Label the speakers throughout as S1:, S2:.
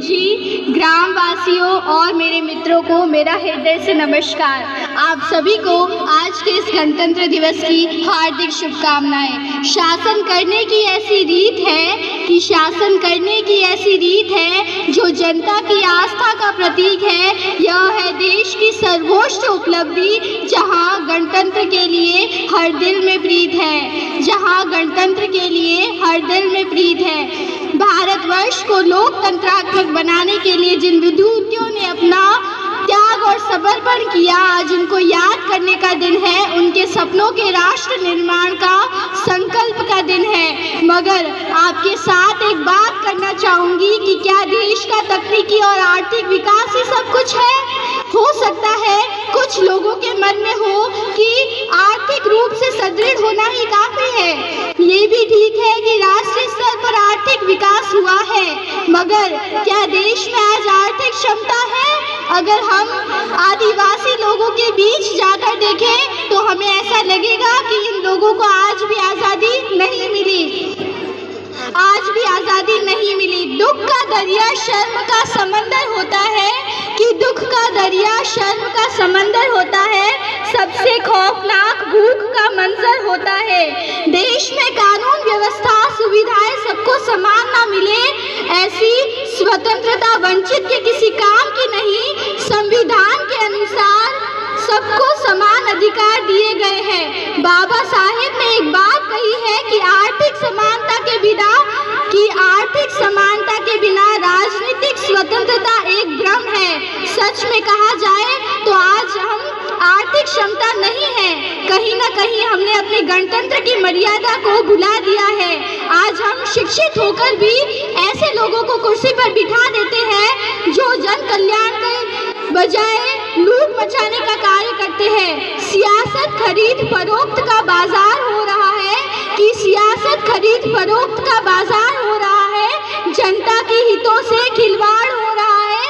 S1: जी, ग्राम वासियों और मेरे मित्रों को मेरा हृदय से नमस्कार। आप सभी को आज के इस गणतंत्र दिवस की हार्दिक शुभकामनाएं। शासन करने की ऐसी रीत है जो जनता की आस्था का प्रतीक है। यह है देश की सर्वोच्च उपलब्धि, जहां गणतंत्र के लिए हर दिल में प्रीत है। भारतवर्ष को लोकतंत्रात्मक बनाने के लिए जिन विभूतियों ने अपना त्याग और समर्पण किया, आज उनको याद करने का दिन है। उनके सपनों के राष्ट्र निर्माण का संकल्प का दिन है। मगर आपके साथ एक बात करना चाहूंगी कि क्या देश का तकनीकी और आर्थिक विकास ही सब कुछ है? हो सकता है कुछ लोगों के मन में हो कि आर्थिक रूप से सुदृढ़ होना ही काफी है। ये भी ठीक है कि राष्ट्रीय स्तर पर आर्थिक विकास हुआ है, मगर क्या देश में आज आर्थिक क्षमता है? अगर हम आदिवासी लोगों के बीच जाकर देखें तो हमें ऐसा लगेगा कि इन लोगों को आज भी आज़ादी नहीं मिली। दुख का दरिया शर्म का समंदर होता है, सबसे खौफनाक भूख का मंजर होता है। देश में कानून व्यवस्था सुविधाएं सबको समान ना मिले, ऐसी स्वतंत्रता वंचित के किसी काम की नहीं। संविधान के अनुसार सबको समान अधिकार दिए गए हैं। बाबा साहेब ने एक बात कही है कि आर्थिक समानता के बिना राजनीतिक स्वतंत्रता एक भ्रम है। सच में कहा जाए तो आज हम आर्थिक क्षमता नहीं है, कहीं ना कहीं हमने अपने गणतंत्र की मर्यादा को भुला दिया है। आज हम शिक्षित होकर भी ऐसे लोगों को कुर्सी पर बिठा देते हैं जो जन कल्याण के बजाय लूट मचाने का कार्य करते हैं। सियासत खरीद फरोख्त का बाजार हो रहा है, जनता के हितों से खिलवाड़ हो रहा है।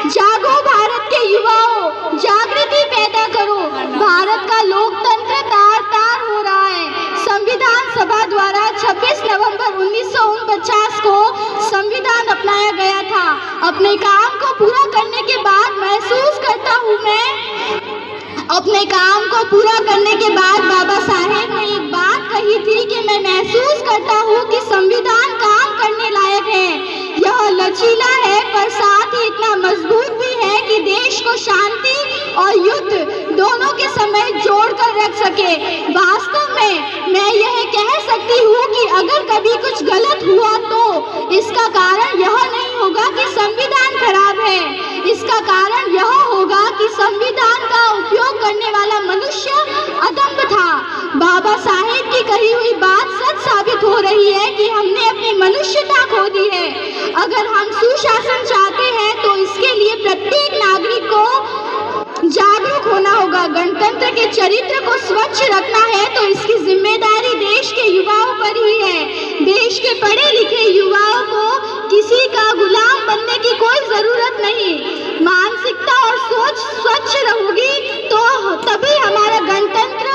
S1: जागो भारत के युवाओं, जागृति पैदा करो। भारत का लोकतंत्र तार-तार हो रहा है। संविधान सभा द्वारा 26 नवंबर 1949 को संविधान अपनाया गया था। अपने काम को पूरा करने के बाद बाबा साहेब ने एक बात कही थी कि मैं महसूस करता हूँ कि संविधान काम करने लायक है। यह लचीला है पर साथ ही इतना मजबूत भी है कि देश को शांति और युद्ध दोनों के समय जोड़कर रख सके। वास्तव में मैं यह कह सकती हूँ कि अगर कभी कुछ गलत हुआ तो इसका कारण यह नहीं होगा कि संविधान खराब है, इसका कारण यह होगा कि संविधान का उपयोग करने वाला मनुष्य अदम्भ था। बाबा साहेब की कही हुई बात सच साबित हो रही है कि हमने अपनी मनुष्यता खो दी है। अगर हम सुशासन चाहते हैं तो इसके लिए प्रत्येक नागरिक को जागरूक होना होगा। गणतंत्र के चरित्र को स्वच्छ रखना है तो इसकी जिम्मेदारी देश के युवाओं पर ही है। देश के पढ़े लिखे युवाओं को किसी का गुलाम बनने की कोई जरूरत नहीं। मानसिकता और सोच स्वच्छ रहेगी तो तभी हमारा गणतंत्र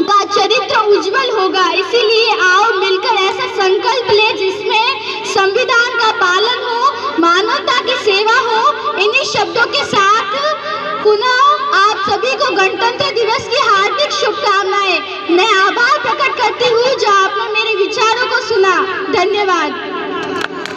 S1: का चरित्र उज्जवल होगा। इसीलिए आओ मिलकर ऐसा संकल्प ले जिसमें संविधान का पालन हो, मानवता की सेवा हो। इन्हीं शब्दों के साथ पुनः आप सभी को गणतंत्र दिवस की हार्दिक शुभकामनाएं। मैं आभार प्रकट करती हूँ जो आपने मेरे विचारों को सुना। धन्यवाद।